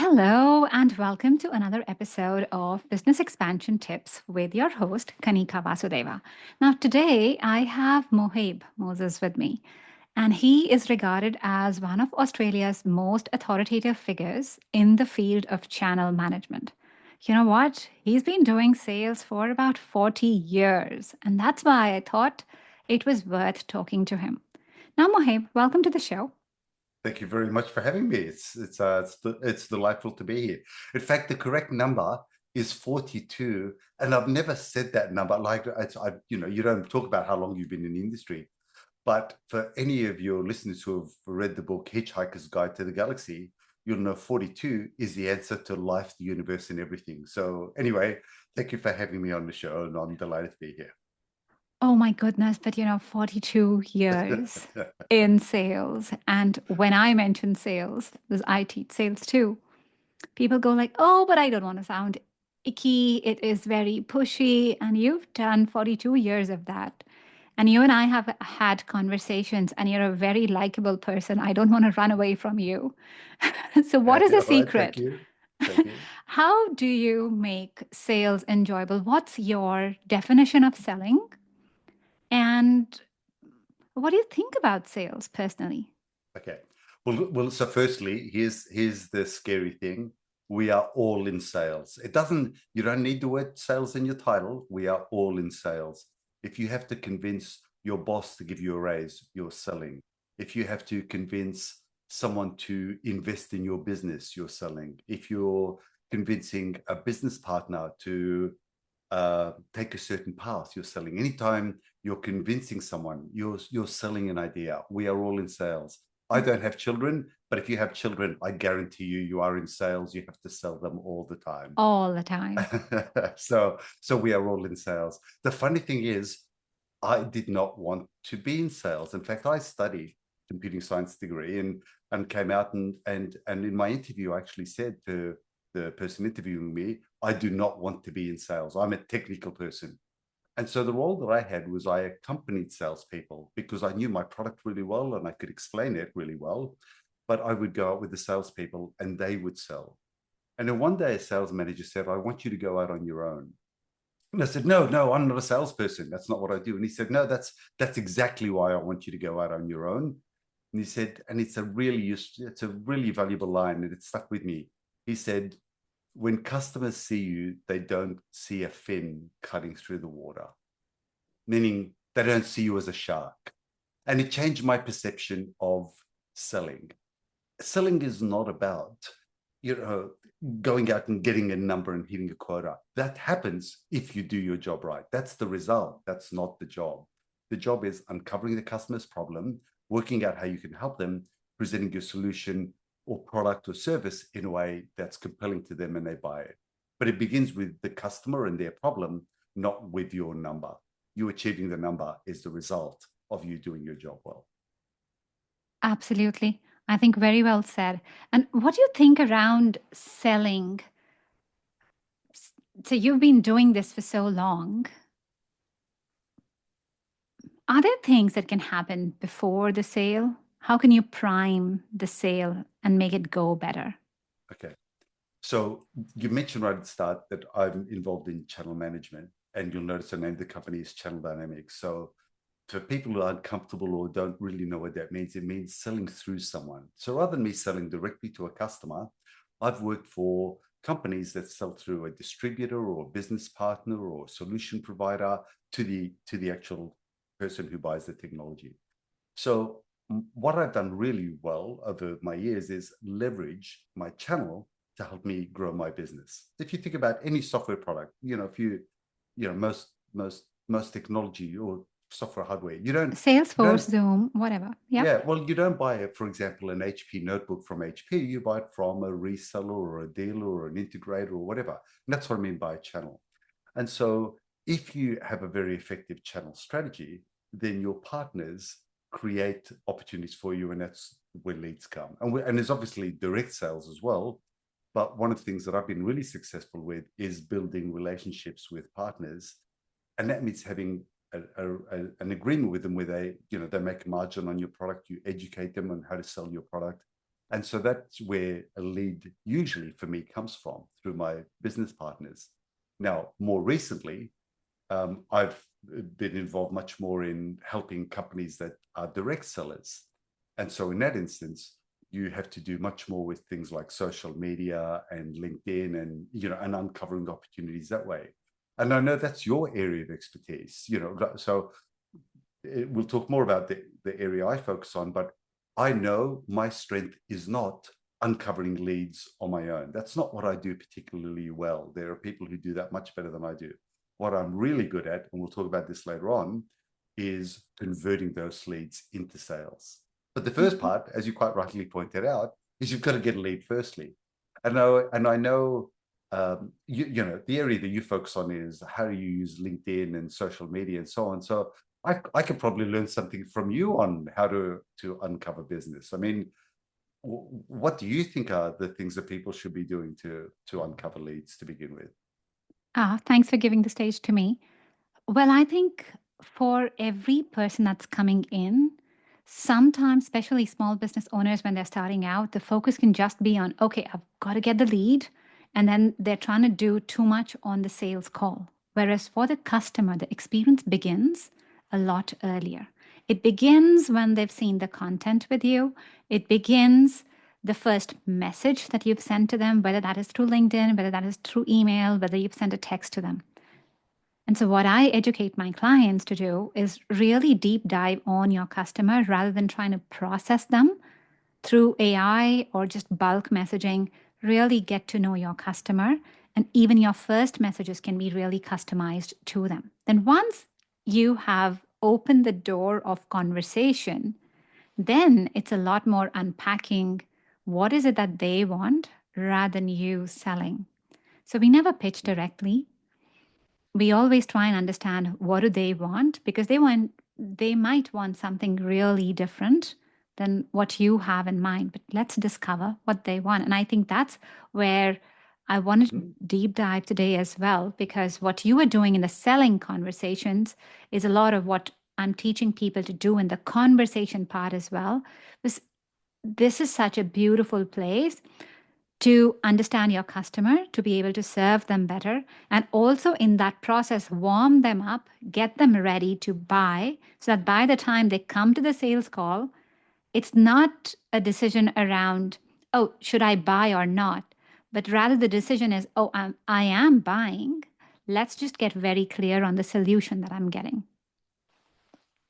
Hello, and welcome to another episode of Business Expansion Tips with your host, Kanika Vasudeva. Now, today I have Mohib Moses with me, and he is regarded as one of Australia's most authoritative figures in the field of channel management. You know what? He's been doing sales for about 40 years, and that's why I thought it was worth talking to him. Now, Mohib, welcome to the show. Thank you very much for having me. It's delightful to be here. In fact, the correct number is 42, and I've never said that number. You don't talk about how long you've been in the industry, but for any of your listeners who have read the book Hitchhiker's Guide to the Galaxy, you'll know 42 is the answer to life, the universe, and everything. So anyway, thank you for having me on the show, and I'm delighted to be here. Oh my goodness, but 42 years in sales. And when I mention sales, because I teach sales too, people go like, oh, but I don't want to sound icky. It is very pushy. And you've done 42 years of that. And you and I have had conversations, and you're a very likable person. I don't want to run away from you. So, what is the All right, thank secret? you. Thank you. How do you make sales enjoyable? What's your definition of selling? And what do you think about sales personally? Okay. So firstly, here's the scary thing. We are all in sales. You don't need the word sales in your title. We are all in sales. If you have to convince your boss to give you a raise, you're selling. If you have to convince someone to invest in your business, you're selling. If you're convincing a business partner to take a certain path, you're selling. Anytime you're convincing someone, you're selling an idea. We are all in sales. I don't have children, but if you have children, I guarantee you are in sales. You have to sell them all the time. All the time. So we are all in sales. The funny thing is, I did not want to be in sales. In fact, I studied computing science degree and came out and in my interview, I actually said to the person interviewing me, I do not want to be in sales. I'm a technical person. And so the role that I had was I accompanied salespeople because I knew my product really well and I could explain it really well. But I would go out with the salespeople and they would sell. And then one day a sales manager said, I want you to go out on your own. And I said, no, I'm not a salesperson. That's not what I do. And he said, no, that's exactly why I want you to go out on your own. And he said, and it's a really valuable line, and it stuck with me. He said, when customers see you, they don't see a fin cutting through the water, meaning they don't see you as a shark. And it changed my perception of selling. Selling is not about, you know, going out and getting a number and hitting a quota. That happens if you do your job right. That's the result. That's not the job. The job is uncovering the customer's problem, working out how you can help them, presenting your solution or product or service in a way that's compelling to them and they buy it. But it begins with the customer and their problem, not with your number. You achieving the number is the result of you doing your job well. Absolutely. I think very well said. And what do you think around selling? So you've been doing this for so long. Are there things that can happen before the sale? How can you prime the sale and make it go better? Okay. So you mentioned right at the start that I'm involved in channel management, and you'll notice the name of the company is Channel Dynamics. So for people who aren't comfortable or don't really know what that means, it means selling through someone. So rather than me selling directly to a customer, I've worked for companies that sell through a distributor or a business partner or a solution provider to the actual person who buys the technology. So what I've done really well over my years is leverage my channel to help me grow my business. If you think about any software product, if most technology or software hardware, you Salesforce, don't, Zoom, whatever. Yeah. yeah, well, you don't buy it, for example, an HP notebook from HP, you buy it from a reseller or a dealer or an integrator or whatever. And that's what I mean by a channel. And so if you have a very effective channel strategy, then your partners create opportunities for you, and that's where leads come. And there's obviously direct sales as well. But one of the things that I've been really successful with is building relationships with partners. And that means having an agreement with them where they make a margin on your product, you educate them on how to sell your product. And so that's where a lead usually for me comes from, through my business partners. Now, more recently, I've been involved much more in helping companies that are direct sellers. And so in that instance, you have to do much more with things like social media and LinkedIn, and, and uncovering opportunities that way. And I know that's your area of expertise, so we'll talk more about the area I focus on, but I know my strength is not uncovering leads on my own. That's not what I do particularly well. There are people who do that much better than I do. What I'm really good at, and we'll talk about this later on, is converting those leads into sales. But the first Mhm. part, as you quite rightly pointed out, is you've got to get a lead firstly. And I know the area that you focus on is how do you use LinkedIn and social media and so on. So I could probably learn something from you on how to uncover business. I mean, what do you think are the things that people should be doing to uncover leads to begin with? Thanks for giving the stage to me. Well, I think for every person that's coming in, sometimes, especially small business owners, when they're starting out, the focus can just be on, okay, I've got to get the lead. And then they're trying to do too much on the sales call. Whereas for the customer, the experience begins a lot earlier. It begins when they've seen the content with you. It begins the first message that you've sent to them, whether that is through LinkedIn, whether that is through email, whether you've sent a text to them. And so, what I educate my clients to do is really deep dive on your customer rather than trying to process them through AI or just bulk messaging. Really get to know your customer. And even your first messages can be really customized to them. Then, once you have opened the door of conversation, then it's a lot more unpacking what is it that they want rather than you selling. So, we never pitch directly. We always try and understand what do they want, because they might want something really different than what you have in mind, but let's discover what they want. And I think that's where I wanted to Mhm. deep dive today as well, because what you are doing in the selling conversations is a lot of what I'm teaching people to do in the conversation part as well. Because this is such a beautiful place to understand your customer, to be able to serve them better, and also in that process, warm them up, get them ready to buy so that by the time they come to the sales call, it's not a decision around, oh, should I buy or not? But rather the decision is, oh, I am buying. Let's just get very clear on the solution that I'm getting.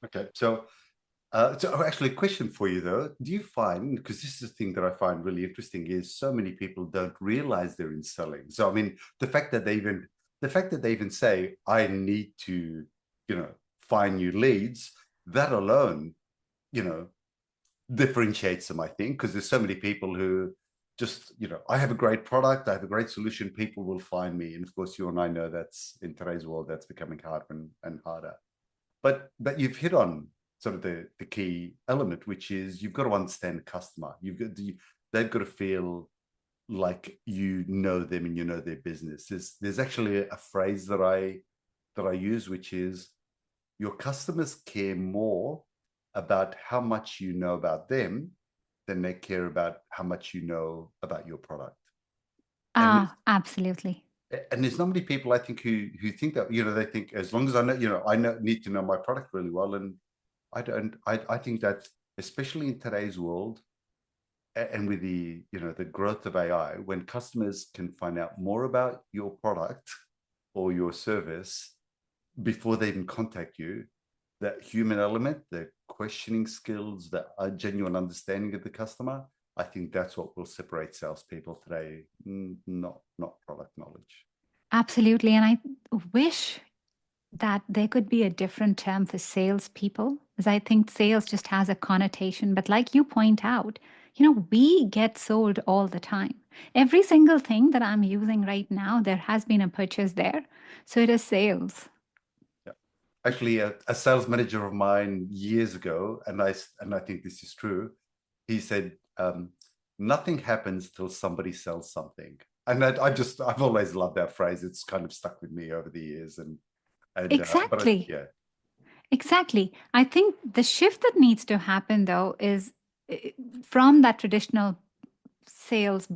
Okay, so actually, a question for you though. Do you find, because this is the thing that I find really interesting, is so many people don't realize they're in selling. So I mean, the fact that they even say, I need to, find new leads, that alone, you know, differentiates them, I think, because there's so many people who just, I have a great product, I have a great solution, people will find me. And of course, you and I know that's in today's world, that's becoming harder and harder. But you've hit on sort of the key element, which is you've got to understand the customer. They've got to feel like you know them and you know their business. There's actually a phrase that I use, which is your customers care more about how much you know about them than they care about how much you know about your product. And Absolutely. and there's not many people I think who think that, they think as long as I need to know my product really well. And I don't. I think that especially in today's world, and with the growth of AI, when customers can find out more about your product or your service before they even contact you, that human element, the questioning skills, the genuine understanding of the customer, I think that's what will separate salespeople today, not product knowledge. Absolutely. And I wish that there could be a different term for salespeople, because I think sales just has a connotation. But like you point out, we get sold all the time. Every single thing that I'm using right now, there has been a purchase there. So it is sales. Yeah. Actually, a sales manager of mine years ago, and I think this is true. He said, "Nothing happens till somebody sells something," and I've always loved that phrase. It's kind of stuck with me over the years, but Exactly. yeah, Exactly. I think the shift that needs to happen, though, is eh, from that traditional sales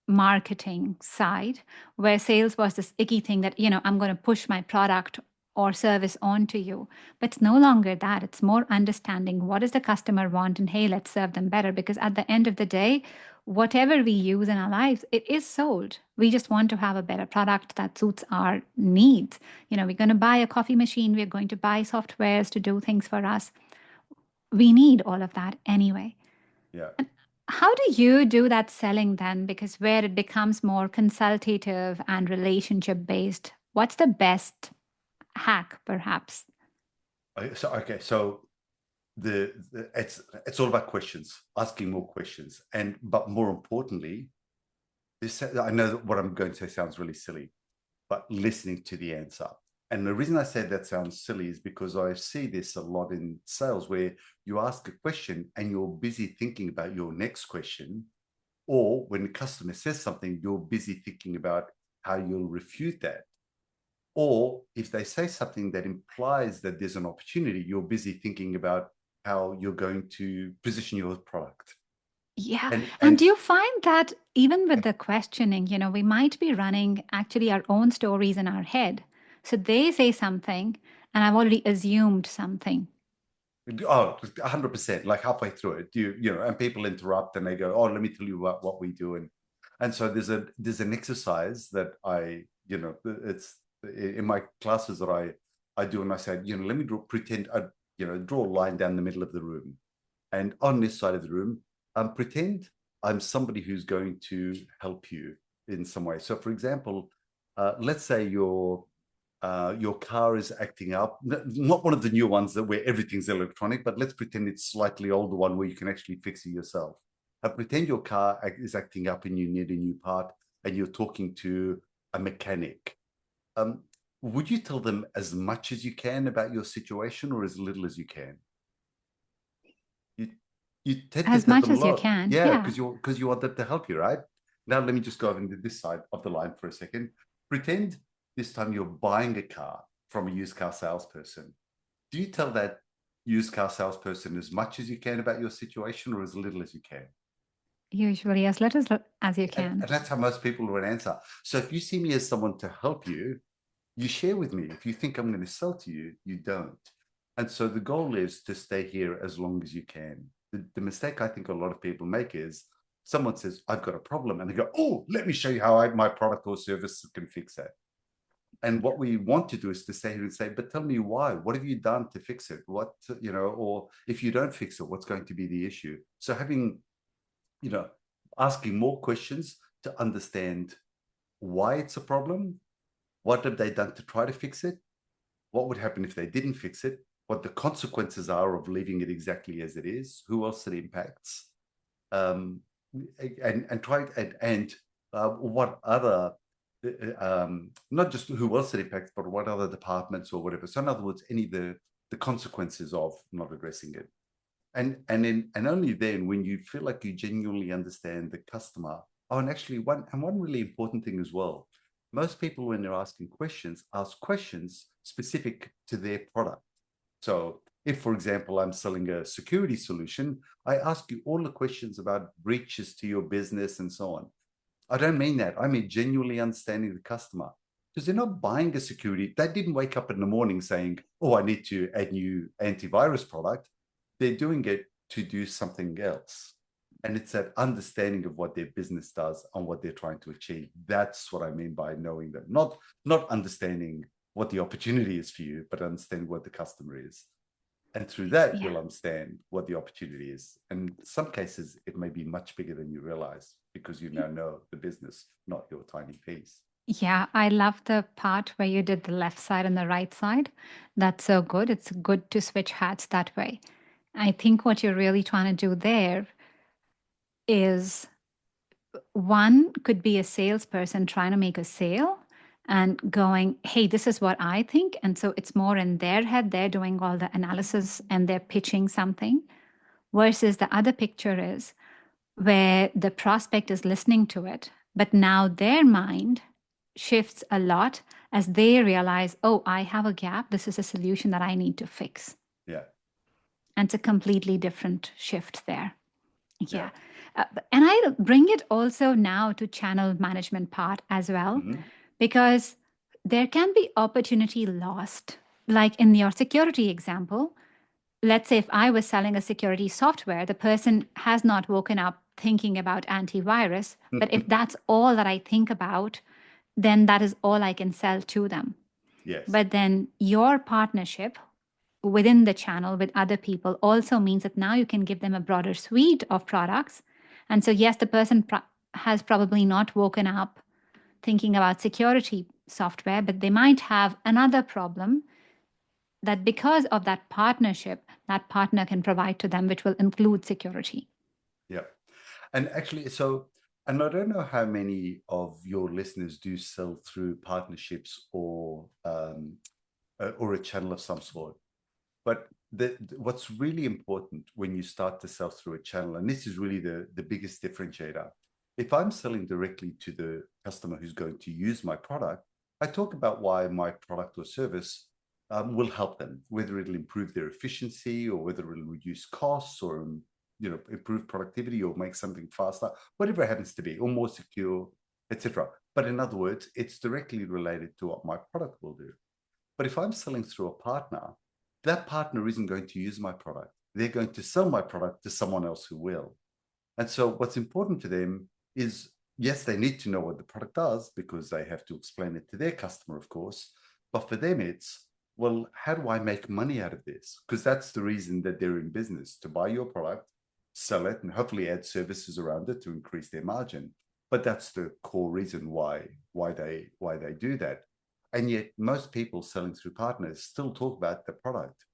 marketing side, where sales was this icky thing that, I'm going to push my product or service onto you. But it's no longer that. It's more understanding what does the customer want and hey, let's serve them better. Because at the end of the day, whatever we use in our lives, it is sold. We just want to have a better product that suits our needs. We're going to buy a coffee machine, we're going to buy softwares to do things for us. We need all of that anyway. Yeah. How do you do that selling then? Because where it becomes more consultative and relationship based, what's the best hack, perhaps? So okay, so it's all about questions, asking more questions, but more importantly, this I know that what I'm going to say sounds really silly, but listening to the answer. And the reason I said that sounds silly is because I see this a lot in sales where you ask a question and you're busy thinking about your next question, or when the customer says something, you're busy thinking about how you'll refute that. Or if they say something that implies that there's an opportunity, you're busy thinking about how you're going to position your product. Yeah. And And do you find that even with the questioning, we might be running actually our own stories in our head? So they say something, and I've already assumed something. oh, 100%, like halfway through it, and people interrupt and they go, oh, let me tell you what we do. And so there's an exercise that it's in my classes that I do, and I said, let me pretend draw a line down the middle of the room, and on this side of the room, pretend I'm somebody who's going to help you in some way. So, for example, let's say your car is acting up, not one of the new ones that where everything's electronic, but let's pretend it's slightly older one where you can actually fix it yourself. Pretend your car is acting up and you need a new part and you're talking to a mechanic. Um, would you tell them as much as you can about your situation or as little as you can? You, you tend to As tell much them a as you lot. can. Yeah, Yeah. because you want them to help you, right? Now let me just go over into this side of the line for a second. Pretend this time you're buying a car from a used car salesperson. Do you tell that used car salesperson as much as you can about your situation or as little as you can? Usually as little as you And can. that's how most people would answer. So if you see me as someone to help you, you share with me. If you think I'm going to sell to you, you don't. And so the goal is to stay here as long as you can. The mistake I think a lot of people make is someone says, I've got a problem. And they go, oh, let me show you how my product or service can fix that. And what we want to do is to stay here and say, but tell me why. What have you done to fix it? Or if you don't fix it, what's going to be the issue? So you know, asking more questions to understand why it's a problem. What have they done to try to fix it? What would happen if they didn't fix it? What the consequences are of leaving it exactly as it is? Who else it impacts? Um, and try and what other not just who else it impacts, but what other departments or whatever. So in other words, any of the consequences of not addressing it. And only then when you feel like you genuinely understand the customer. Oh, and actually one really important thing as well. Most people, when they're asking questions, ask questions specific to their product. So if, for example, I'm selling a security solution, I ask you all the questions about breaches to your business and so on. I don't mean that. I mean genuinely understanding the customer because they're not buying a security. They didn't wake up in the morning saying, oh, I need to add new antivirus product. They're doing it to do something else. And it's that understanding of what their business does and what they're trying to achieve. That's what I mean by knowing them, not understanding what the opportunity is for you, but understanding what the customer is. And through that, Yeah. you'll understand what the opportunity is. And in some cases, it may be much bigger than you realize because you now know the business, not your tiny piece. Yeah, I love the part where you did the left side and the right side. That's so good. It's good to switch hats that way. I think what you're really trying to do there is one could be a salesperson trying to make a sale and going, hey, this is what I think. And so it's more in their head, they're doing all the analysis and they're pitching something. Versus the other picture is where the prospect is listening to it, but now their mind shifts a lot as they realize, oh, I have a gap. This is a solution that I need to fix. Yeah. And it's a completely different shift there. Yeah. Yeah. And I bring it also now to channel management part as well, Mhm. because there can be opportunity lost. Like in your security example, let's say if I was selling a security software, the person has not woken up thinking about antivirus. But if that's all that I think about, then that is all I can sell to them. Yes. But then your partnership within the channel with other people also means that now you can give them a broader suite of products. And so, yes, the person has probably not woken up thinking about security software, but they might have another problem that because of that partnership, that partner can provide to them, which will include security. Yeah. And actually, and I don't know how many of your listeners do sell through partnerships or a channel of some sort. But what's really important when you start to sell through a channel, and this is really the biggest differentiator, if I'm selling directly to the customer who's going to use my product, I talk about why my product or service will help them, whether it'll improve their efficiency or whether it'll reduce costs or improve productivity or make something faster, whatever it happens to be, or more secure, etc. But in other words, it's directly related to what my product will do. But if I'm selling through a partner, that partner isn't going to use my product. They're going to sell my product to someone else who will. And so what's important to them is, yes, they need to know what the product does because they have to explain it to their customer, of course. But for them, it's, well, how do I make money out of this? Because that's the reason that they're in business, to buy your product, sell it, and hopefully add services around it to increase their margin. But that's the core reason why they do that. And yet most people selling through partners still talk about the product.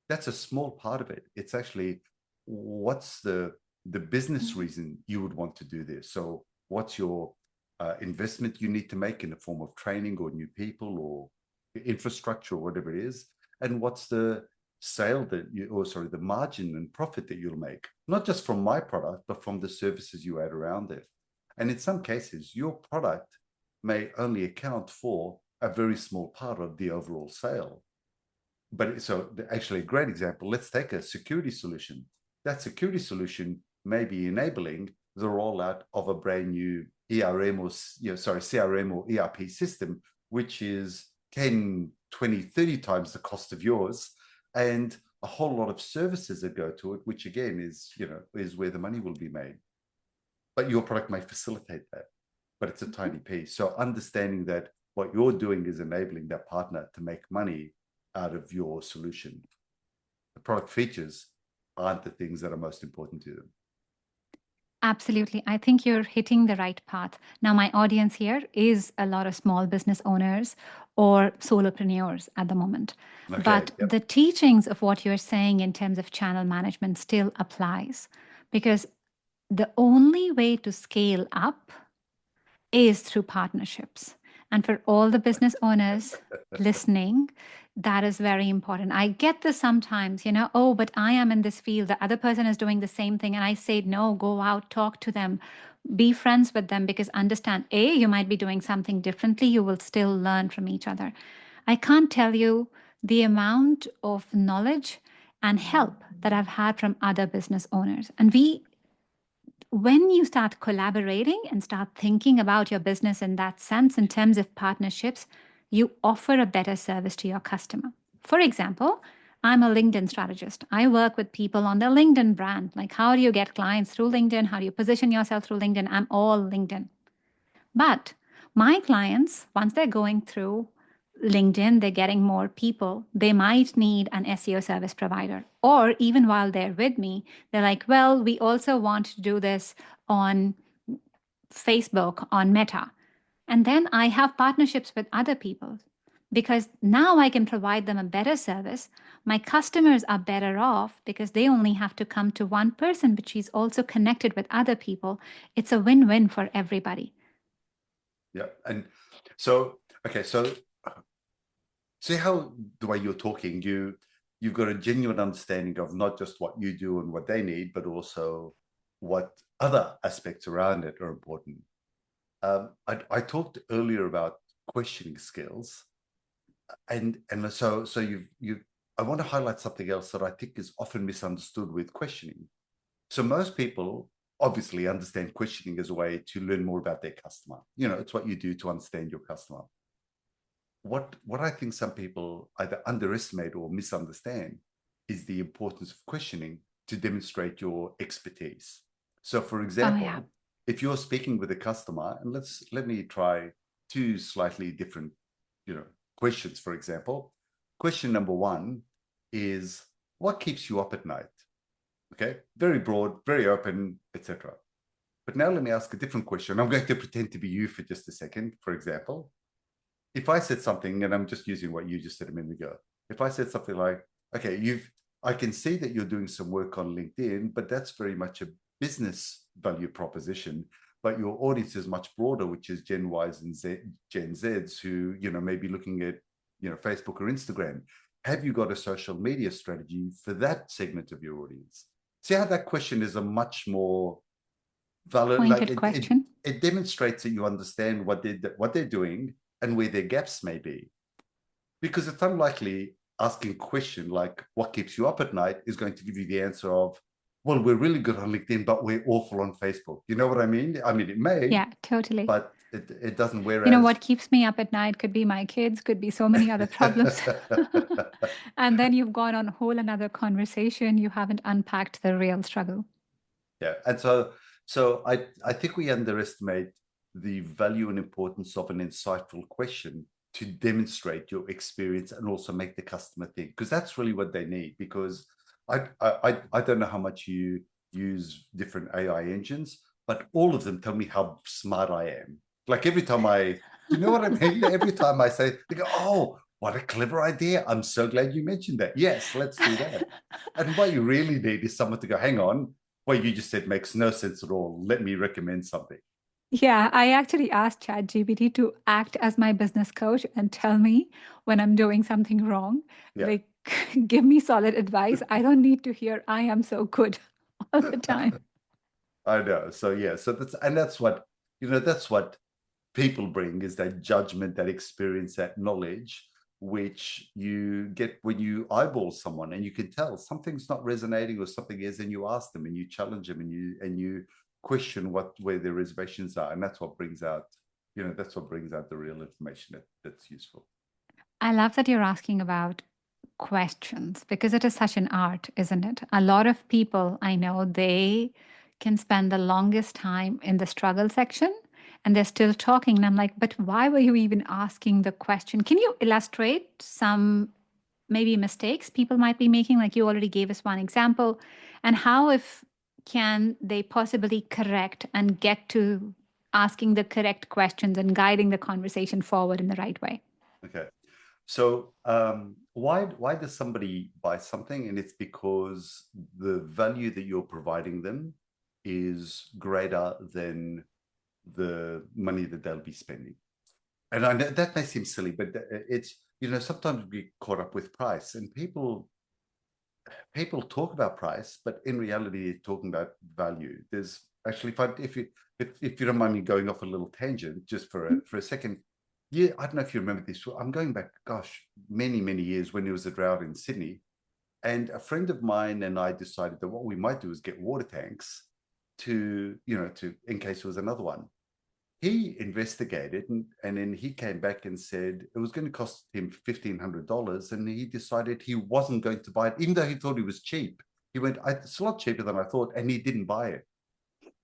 That's a small part of it. It's actually, what's the business reason you would want to do this? So what's your investment you need to make in the form of training or new people or infrastructure or whatever it is? And what's the sale that you, or sorry, the margin and profit that you'll make, not just from my product, but from the services you add around it. And in some cases, your product may only account for a very small part of the overall sale. But so actually a great example, let's take a security solution. That security solution may be enabling the rollout of a brand new ERM or, CRM or ERP system, which is 10, 20, 30 times the cost of yours, and a whole lot of services that go to it, which again is where the money will be made. But your product may facilitate that, but it's a tiny piece. So understanding that what you're doing is enabling that partner to make money out of your solution. The product features aren't the things that are most important to them. Absolutely. I think you're hitting the right path. Now, my audience here is a lot of small business owners or solopreneurs at the moment. Okay. But Yep. the teachings of what you're saying in terms of channel management still applies, because the only way to scale up is through partnerships. And for all the business owners listening, that is very important. I get this sometimes, oh, but I am in this field. The other person is doing the same thing. And I say, no, go out, talk to them, be friends with them, because understand, A, you might be doing something differently. You will still learn from each other. I can't tell you the amount of knowledge and help that I've had from other business owners. And when you start collaborating and start thinking about your business in that sense, in terms of partnerships, you offer a better service to your customer. For example, I'm a LinkedIn strategist. I work with people on their LinkedIn brand. Like, how do you get clients through LinkedIn? How do you position yourself through LinkedIn? I'm all LinkedIn. But my clients, once they're going through LinkedIn, they're getting more people, they might need an SEO service provider. Or even while they're with me, they're like, well, we also want to do this on Facebook, on Meta. And then I have partnerships with other people because now I can provide them a better service. My customers are better off because they only have to come to one person, but she's also connected with other people. It's a win win for everybody. Yeah. And so, okay, so see how the way you're talking, you've got a genuine understanding of not just what you do and what they need, but also what other aspects around it are important. I talked earlier about questioning skills, and so you I want to highlight something else that I think is often misunderstood with questioning. So most people obviously understand questioning as a way to learn more about their customer. It's what you do to understand your customer. What I think some people either underestimate or misunderstand is the importance of questioning to demonstrate your expertise. So, for Oh, yeah. example, if you're speaking with a customer, and let me try two slightly different, questions. For example, question number one is, what keeps you up at night? Okay, very broad, very open, etc. But now let me ask a different question. I'm going to pretend to be you for just a second. For example, if I said something, and I'm just using what you just said a minute ago, if I said something like, okay, I can see that you're doing some work on LinkedIn, but that's very much a business value proposition. But your audience is much broader, which is Gen Ys and Gen Zs who, may be looking at, Facebook or Instagram. Have you got a social media strategy for that segment of your audience? See how that question is a much more valid, like Pointed it question. it demonstrates that you understand what they're doing and where their gaps may be. Because it's unlikely asking a question like, what keeps you up at night, is going to give you the answer of, well, we're really good on LinkedIn, but we're awful on Facebook. You know what I mean? I mean, it may, Yeah, totally. but it doesn't. What keeps me up at night could be my kids, could be so many other problems. And then you've gone on a whole another conversation. You haven't unpacked the real struggle. Yeah, and so I think we underestimate the value and importance of an insightful question to demonstrate your experience and also make the customer think, because that's really what they need. Because I don't know how much you use different AI engines, but all of them tell me how smart I am. Like every time do you know what I mean? Every time I say, they go, "Oh, what a clever idea! I'm so glad you mentioned that. Yes, let's do that." And what you really need is someone to go, "Hang on, what you just said makes no sense at all. Let me recommend something." Yeah, I actually asked ChatGPT to act as my business coach and tell me when I'm doing something wrong. Yeah. Like, give me solid advice. I don't need to hear, I am so good all the time. I know. So yeah, that's what people bring, is that judgment, that experience, that knowledge, which you get when you eyeball someone and you can tell something's not resonating or something is, and you ask them and you challenge them and you question where their reservations are. And that's what brings out the real information that's useful. I love that you're asking about questions because it is such an art, isn't it? A lot of people I know, they can spend the longest time in the struggle section and they're still talking. And I'm like, but why were you even asking the question? Can you illustrate some maybe mistakes people might be making? Like you already gave us one example. And how, if can they possibly correct and get to asking the correct questions and guiding the conversation forward in the right way? Okay. So why does somebody buy something? And it's because the value that you're providing them is greater than the money that they'll be spending. And I know that may seem silly, but it's, sometimes we get caught up with price, and people talk about price, but in reality, they're talking about value. There's actually, if you don't mind me going off a little tangent just for a second. Yeah, I don't know if you remember this. I'm going back, gosh, many, many years when there was a drought in Sydney. And a friend of mine and I decided that what we might do is get water tanks to in case there was another one. He investigated and then he came back and said it was going to cost him $1,500. And he decided he wasn't going to buy it, even though he thought it was cheap. He went, it's a lot cheaper than I thought, and he didn't buy it.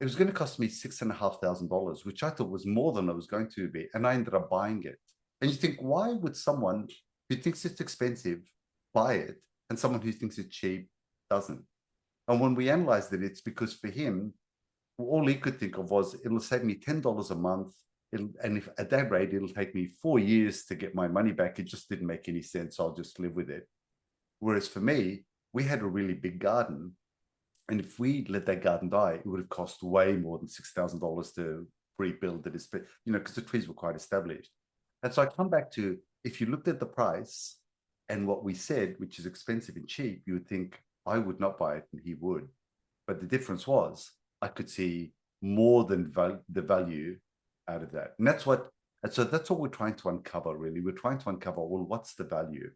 It was going to cost me $6,500, which I thought was more than it was going to be. And I ended up buying it. And you think, why would someone who thinks it's expensive buy it and someone who thinks it's cheap doesn't? And when we analyzed it, it's because for him, all he could think of was, it'll save me $10 a month. And if at that rate, it'll take me 4 years to get my money back. It just didn't make any sense. I'll just live with it. Whereas for me, we had a really big garden. And if we let that garden die, it would have cost way more than $6,000 to rebuild it, because the trees were quite established. And so I come back to, if you looked at the price and what we said, which is expensive and cheap, you would think I would not buy it and he would. But the difference was I could see more than the value out of that. And so that's what we're trying to uncover, really. We're trying to uncover, well, what's the value?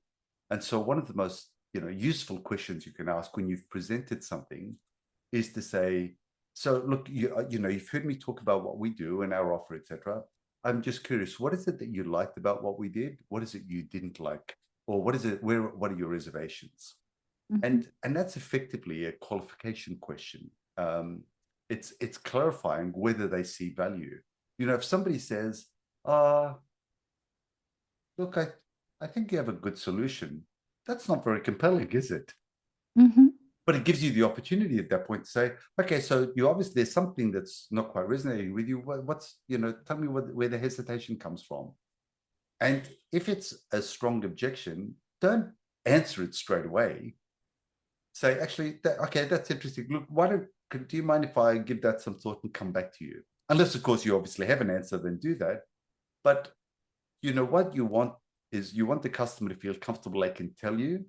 And so one of the most useful questions you can ask when you've presented something is to say, So look, you've heard me talk about what we do and our offer, etc. I'm just curious, what is it that you liked about what we did? What is it you didn't like? Or what are your reservations? Mhm. And that's effectively a qualification question. It's clarifying whether they see value. If somebody says, uh, look, I think you have a good solution, that's not very compelling, is it? Mhm. But it gives you the opportunity at that point to say, okay, so you obviously there's something that's not quite resonating with you. What's, tell me where the hesitation comes from. And if it's a strong objection, don't answer it straight away. Say, actually, okay, that's interesting. Look, do you mind if I give that some thought and come back to you? Unless, of course, you obviously have an answer, then do that. But what you want is you want the customer to feel comfortable. They can tell you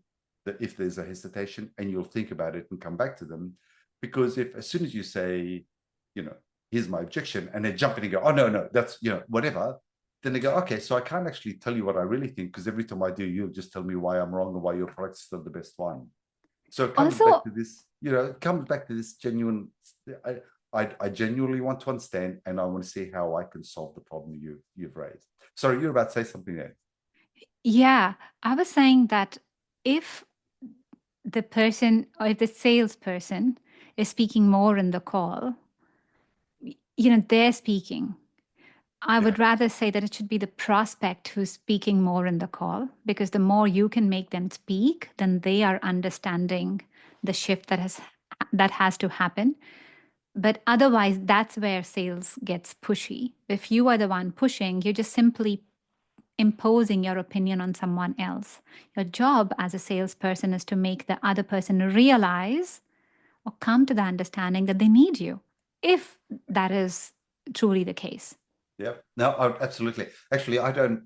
that if there's a hesitation, and you'll think about it and come back to them. Because if as soon as you say, you know, here's my objection, and they jump in and go, oh no, that's whatever, then they go, okay, so I can't actually tell you what I really think, because every time I do, you'll just tell me why I'm wrong and why your product's still the best one. So it comes back Also, to this, it comes back to this genuine. I, I genuinely want to understand, and I want to see how I can solve the problem you've raised. Sorry, you're about to say something there. yeah, I was saying that if the person or if the salesperson is speaking more in the call, they're speaking. I Yeah, would rather say that it should be the prospect who's speaking more in the call, because the more you can make them speak, then they are understanding the shift that has to happen. But otherwise, that's where sales gets pushy. If you are the one pushing, you're just simply imposing your opinion on someone else. Your job as a salesperson is to make the other person realize or come to the understanding that they need you, if that is truly the case. yeah. No, absolutely. Actually, I don't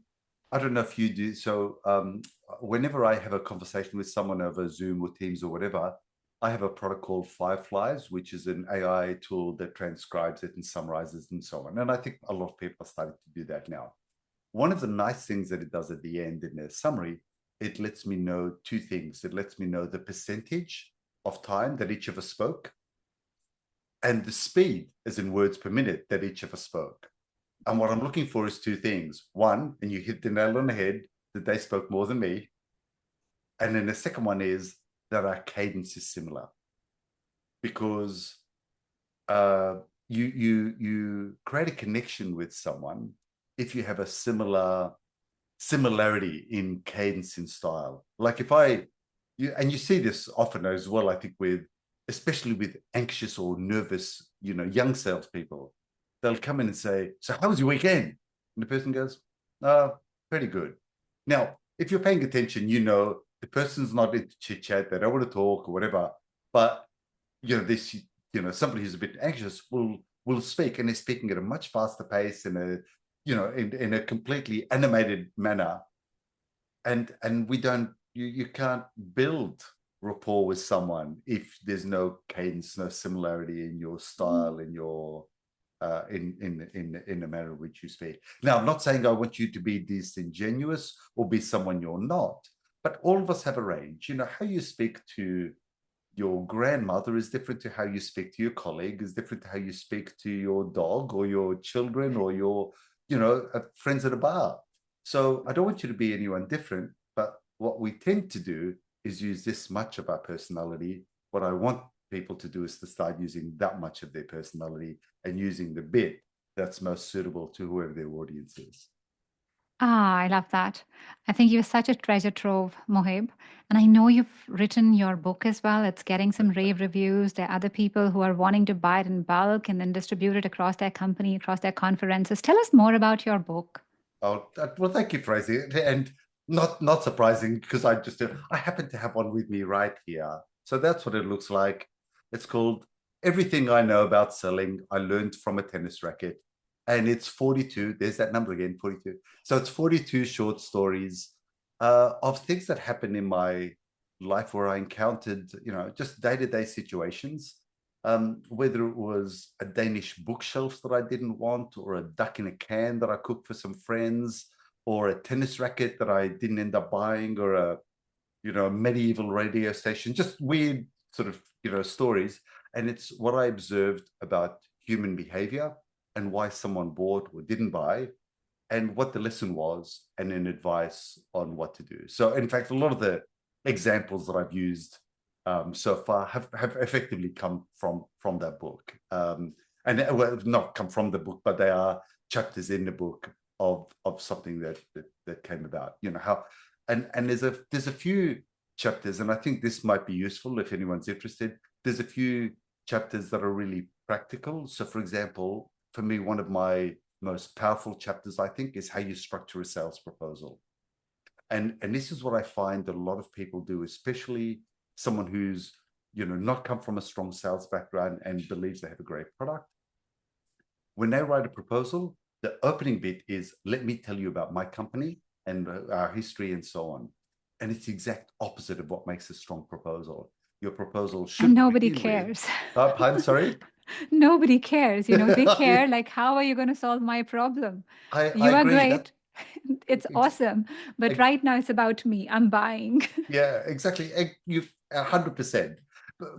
know if you do. So, whenever I have a conversation with someone over Zoom or Teams or whatever, I have a product called Fireflies, which is an AI tool that transcribes it and summarizes and so on. And I think a lot of people are starting to do that now. One of the nice things that it does at the end in their summary, it lets me know two things. It lets me know the percentage of time that each of us spoke, and the speed, as in words per minute, that each of us spoke. And what I'm looking for is two things. One, and you hit the nail on the head, that they spoke more than me. And then the second one is that our cadence is similar, because uh, you create a connection with someone if you have a similarity in cadence and style. Like and you see this often as well, I think, especially with anxious or nervous, young salespeople. They'll come in and say, so how was your weekend? And the person goes, oh, pretty good. Now, if you're paying attention, the person's not into chit chat, they don't want to talk or whatever. But this, somebody who's a bit anxious will speak, and they're speaking at a much faster pace, in a completely animated manner. And you can't build rapport with someone if there's no cadence, no similarity in your style, in your in the manner in which you speak. Now, I'm not saying I want you to be disingenuous or be someone you're not, but all of us have a range. How you speak to your grandmother is different to how you speak to your colleague, is different to how you speak to your dog or your children or your friends at a bar. So I don't want you to be anyone different, but what we tend to do is use this much of our personality. What I want people to do is to start using that much of their personality, and using the bit that's most suitable to whoever their audience is. Ah, I love that. I think you're such a treasure trove, Mohib. And I know you've written your book as well. It's getting some rave reviews. There are other people who are wanting to buy it in bulk and then distribute it across their company, across their conferences. Tell us more about your book. Oh, well, thank you for raising it. And not surprising, because I happen to have one with me right here. So that's what it looks like. It's called Everything I Know About Selling I Learned from a Tennis Racket. And it's 42. There's that number again, 42. So it's 42 short stories of things that happened in my life where I encountered, just day-to-day situations, whether it was a Danish bookshelf that I didn't want, or a duck in a can that I cooked for some friends, or a tennis racket that I didn't end up buying, or a medieval radio station, just weird sort of, stories. And it's what I observed about human behavior and why someone bought or didn't buy, and what the lesson was, and then advice on what to do. So, in fact, a lot of the examples that I've used so far have effectively come from that book, and well, not come from the book, but they are chapters in the book of something that came about. You know how, and there's a few chapters, and I think this might be useful if anyone's interested. There's a few chapters that are really practical. So, for example, for me, one of my most powerful chapters, I think, is how you structure a sales proposal. And this is what I find that a lot of people do, especially someone who's, not come from a strong sales background and believes they have a great product. When they write a proposal, the opening bit is, let me tell you about my company and our history and so on. And it's the exact opposite of what makes a strong proposal. Your proposal And should nobody begin with, cares. pardon, sorry. Nobody cares. They care like, how are you going to solve my problem? I You are agree that great. It's awesome. But right now it's about me. I'm buying. yeah, exactly. You 100%.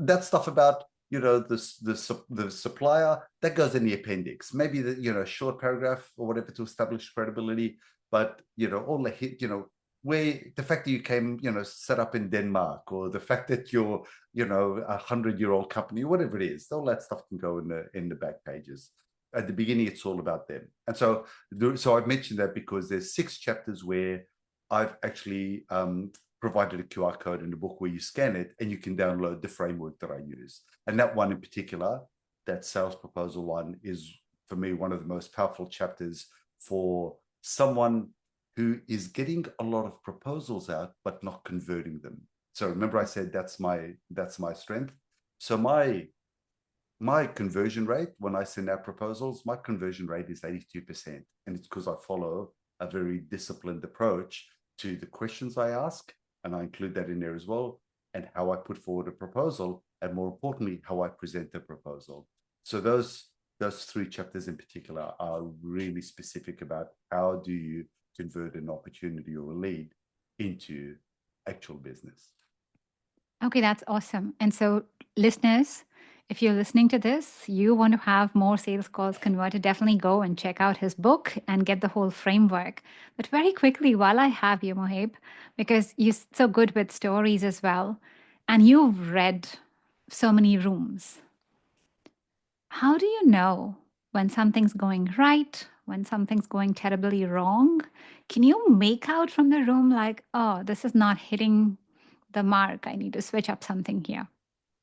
That stuff about the supplier that goes in the appendix. Maybe the short paragraph or whatever to establish credibility. But all the hit where the fact that you came set up in Denmark, or the fact that you're 100-year-old company, whatever it is, all that stuff can go in the back pages. At the beginning, it's all about them. And so I've mentioned that because there's 6 chapters where I've actually provided a QR code in the book where you scan it and you can download the framework that I use. And that one in particular, that sales proposal one, is for me one of the most powerful chapters for someone who is getting a lot of proposals out but not converting them. So remember I said that's my strength. So my conversion rate when I send out proposals, my conversion rate is 82%. And it's because I follow a very disciplined approach to the questions I ask, and I include that in there as well, and how I put forward a proposal, and more importantly, how I present the proposal. So those 3 chapters in particular are really specific about how do you convert an opportunity or a lead into actual business. Okay, that's awesome. And so, listeners, if you're listening to this, you want to have more sales calls converted, definitely go and check out his book and get the whole framework. But very quickly, while I have you, Mohib, because you're so good with stories as well, and you've read so many rooms, how do you know when something's going right, when something's going terribly wrong? Can you make out from the room, like, oh, this is not hitting the mark, I need to switch up something here?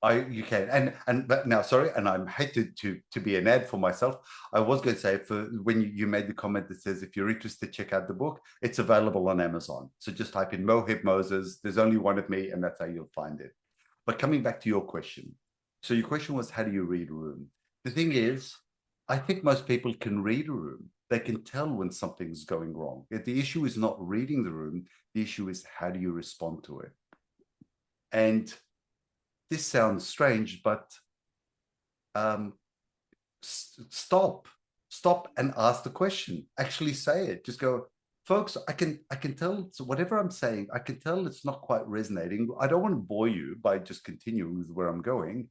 You can, but now, sorry, and I'm hated to be an ad for myself. I was going to say, for when you made the comment that says if you're interested, check out the book. It's available on Amazon. So just type in Mohib Moses. There's only one of me, and that's how you'll find it. But coming back to your question, so your question was, how do you read a room? The thing is, I think most people can read a room. They can tell when something's going wrong. The issue is not reading the room. The issue is how do you respond to it? And this sounds strange, but stop and ask the question. Actually say it. Just go, folks, I can tell whatever I'm saying, I can tell it's not quite resonating. I don't want to bore you by just continuing with where I'm going.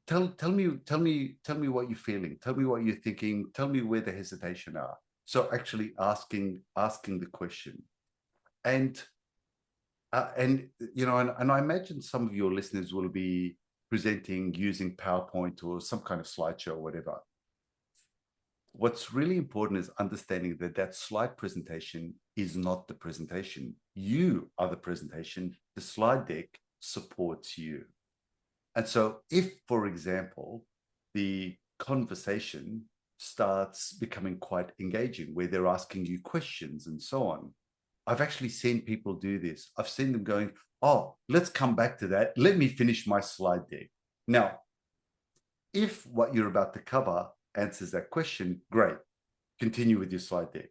Tell me what you're feeling. Tell me what you're thinking. Tell me where the hesitation are. So actually asking the question. And and I imagine some of your listeners will be presenting using PowerPoint or some kind of slideshow or whatever. What's really important is understanding that slide presentation is not the presentation. You are the presentation. The slide deck supports you. And so if, for example, the conversation starts becoming quite engaging, where they're asking you questions and so on, I've actually seen people do this. I've seen them going, oh, let's come back to that. Let me finish my slide deck. Now, if what you're about to cover answers that question, great. Continue with your slide deck.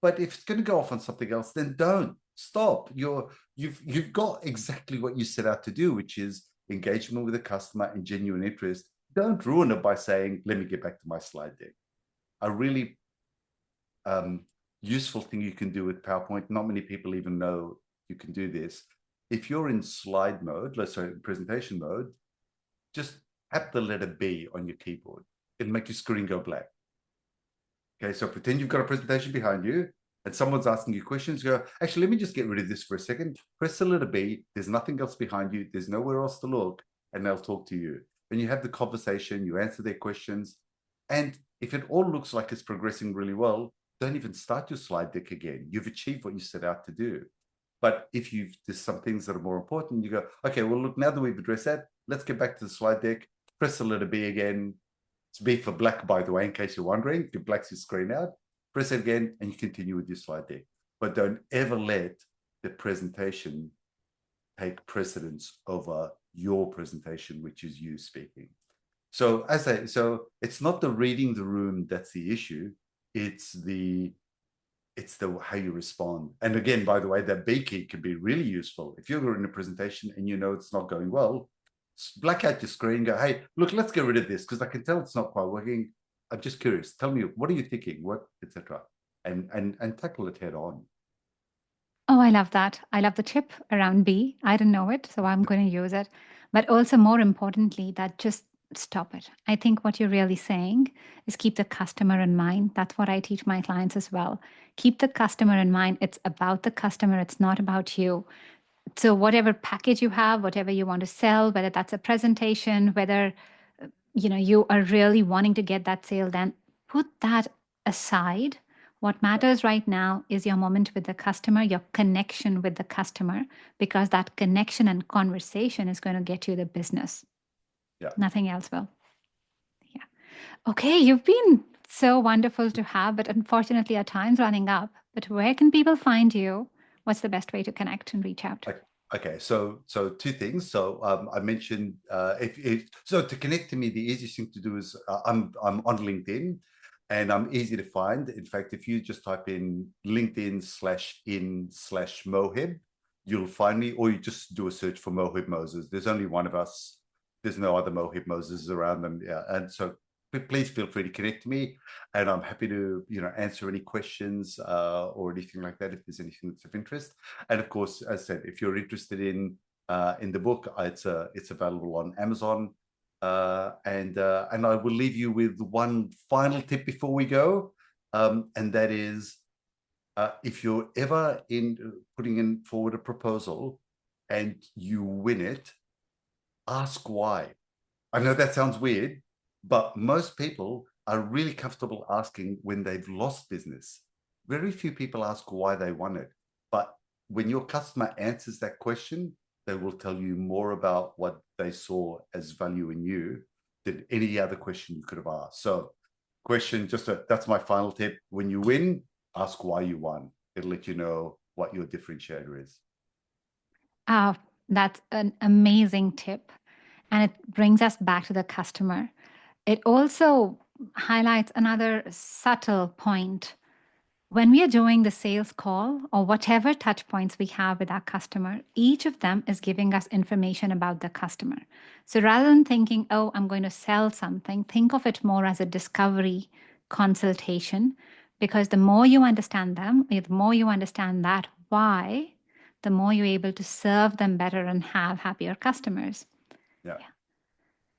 But if it's going to go off on something else, then don't. Stop. You've got exactly what you set out to do, which is engagement with the customer and genuine interest. Don't ruin it by saying, let me get back to my slide deck. A really useful thing you can do with PowerPoint, not many people even know you can do this. If you're in slide mode, let's say presentation mode, just tap the letter B on your keyboard. It'll make your screen go black. Okay, so pretend you've got a presentation behind you and someone's asking you questions. Go, actually, let me just get rid of this for a second. Press the letter B. There's nothing else behind you. There's nowhere else to look, and they'll talk to you. And you have the conversation, you answer their questions. And if it all looks like it's progressing really well, don't even start your slide deck again. You've achieved what you set out to do. But if there's some things that are more important, you go, okay, well, look, now that we've addressed that, let's get back to the slide deck. Press the letter B again. It's B for black, by the way, in case you're wondering. If you black's your screen out, press it again, and you continue with your slide deck. But don't ever let the presentation take precedence over your presentation, which is you speaking. So it's not the reading the room that's the issue. It's the how you respond. And again, by the way, that B key can be really useful. If you're in a presentation and you know it's not going well, black out your screen, go, hey, look, let's get rid of this because I can tell it's not quite working. I'm just curious. Tell me, what are you thinking? What, etc. And tackle it head on. Oh, I love that. I love the tip around B. I didn't know it, so I'm going to use it. But also, more importantly, that just stop it. I think what you're really saying is keep the customer in mind. That's what I teach my clients as well. Keep the customer in mind. It's about the customer, it's not about you. So, whatever package you have, whatever you want to sell, whether that's a presentation, whether you are really wanting to get that sale, then put that aside. What matters right now is your moment with the customer, your connection with the customer, because that connection and conversation is going to get you the business. Yeah. Nothing else will. Yeah. Okay, you've been so wonderful to have, but unfortunately our time's running up. But where can people find you? What's the best way to connect and reach out? Okay, so two things. So I mentioned so to connect to me, the easiest thing to do is I'm on LinkedIn, and I'm easy to find. In fact, if you just type in LinkedIn/in/Mohib, you'll find me, or you just do a search for Mohib Moses. There's only one of us. There's no other Mohib Moses around them. Yeah, and so please feel free to connect to me, and I'm happy to answer any questions or anything like that if there's anything that's of interest. And of course, as I said, if you're interested in the book, it's available on Amazon. And I will leave you with one final tip before we go, and that is, if you're ever putting forward a proposal and you win it, ask why. I know that sounds weird, but most people are really comfortable asking when they've lost business. Very few people ask why they won it. But when your customer answers that question, they will tell you more about what they saw as value in you than any other question you could have asked. So that's my final tip. When you win, ask why you won. It'll let you know what your differentiator is. That's an amazing tip. And it brings us back to the customer. It also highlights another subtle point. When we are doing the sales call or whatever touch points we have with our customer, each of them is giving us information about the customer. So rather than thinking, oh, I'm going to sell something, think of it more as a discovery consultation, because the more you understand them, the more you understand that why, the more you're able to serve them better and have happier customers. Yeah.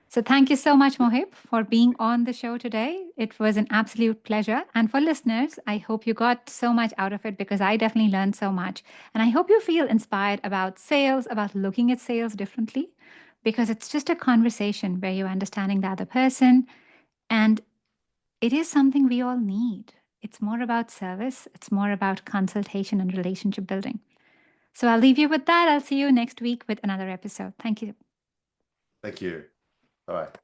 So thank you so much, Mohib, for being on the show today. It was an absolute pleasure. And for listeners, I hope you got so much out of it because I definitely learned so much. And I hope you feel inspired about sales, about looking at sales differently, because it's just a conversation where you're understanding the other person. And it is something we all need. It's more about service, it's more about consultation and relationship building. So I'll leave you with that. I'll see you next week with another episode. Thank you. Thank you. All right.